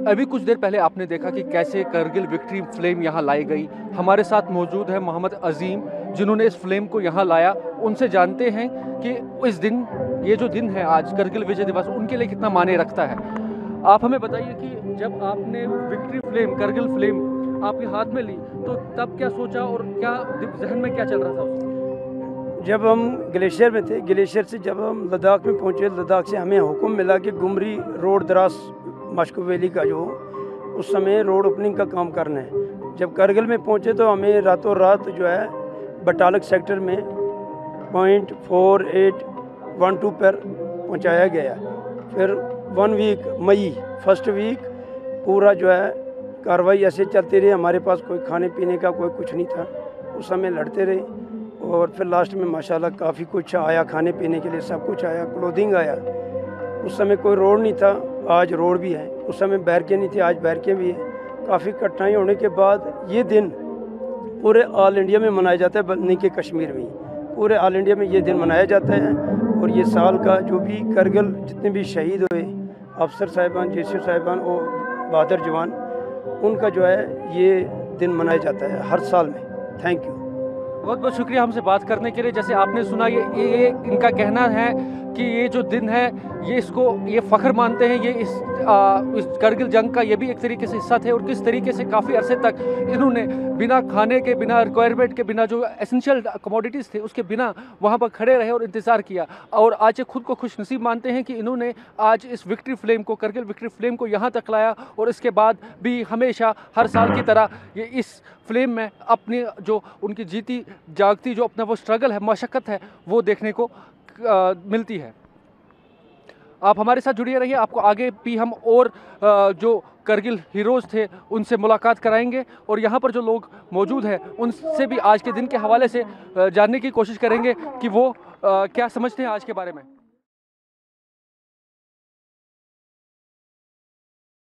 अभी कुछ देर पहले आपने देखा कि कैसे करगिल विक्ट्री फ्लेम यहाँ लाई गई। हमारे साथ मौजूद है मोहम्मद अजीम, जिन्होंने इस फ्लेम को यहाँ लाया। उनसे जानते हैं कि इस दिन, ये जो दिन है आज करगिल विजय दिवस, उनके लिए कितना मायने रखता है। आप हमें बताइए कि जब आपने विक्ट्री फ्लेम, करगिल फ्लेम आपके हाथ में ली, तो तब क्या सोचा और क्या जहन में क्या चल रहा था उस वक्त? जब हम ग्लेशियर में थे, ग्लेशियर से जब हम लद्दाख में पहुंचे, लद्दाख से हमें हुक्म मिला कि गुमरी रोड दराज मशको वैली का जो उस समय रोड ओपनिंग का काम करना है। जब करगिल में पहुंचे तो हमें रातों रात जो है बटालक सेक्टर में .4812 पर पहुंचाया गया। फिर 1 वीक मई फर्स्ट वीक पूरा जो है कार्रवाई ऐसे चलती रही। हमारे पास कोई खाने पीने का कोई कुछ नहीं था, उस समय लड़ते रहे और फिर लास्ट में माशाल्लाह काफ़ी कुछ आया, खाने पीने के लिए सब कुछ आया, क्लोथिंग आया। उस समय कोई रोड नहीं था, आज रोड भी है। उस समय बैरकें नहीं थी, आज बैरकें भी हैं। काफ़ी कठिनाई होने के बाद ये दिन पूरे ऑल इंडिया में मनाया जाता है, नहीं कि कश्मीर में, पूरे ऑल इंडिया में ये दिन मनाया जाता है। और ये साल का जो भी करगिल जितने भी शहीद हुए अफसर साहिबान, जेसी साहिबान और बहादुर जवान, उनका जो है ये दिन मनाया जाता है हर साल में। थैंक यू, बहुत बहुत शुक्रिया हमसे बात करने के लिए। जैसे आपने सुना, ये इनका कहना है कि ये जो दिन है ये फ़ख्र मानते हैं, ये इस करगिल जंग का ये भी एक तरीके से हिस्सा थे। और किस तरीके से काफ़ी अरसे तक इन्होंने बिना खाने के, बिना रिक्वायरमेंट के, बिना जो एसेंशियल कमोडिटीज़ थे उसके बिना वहाँ पर खड़े रहे और इंतज़ार किया। और आज ये खुद को खुशनसीब मानते हैं कि इन्होंने आज इस विक्ट्री फ्लेम को, करगिल विक्ट्री फ्लेम को यहाँ तक लाया। और इसके बाद भी हमेशा हर साल की तरह ये इस फ्लेम में अपनी जो उनकी जीती जागती जो अपना वो स्ट्रगल है, मशक्क़त है, वो देखने को मिलती है। आप हमारे साथ जुड़े रहिए, आपको आगे भी हम और जो करगिल हीरोज़ थे उनसे मुलाकात कराएंगे और यहाँ पर जो लोग मौजूद हैं उनसे भी आज के दिन के हवाले से जानने की कोशिश करेंगे कि वो क्या समझते हैं आज के बारे में।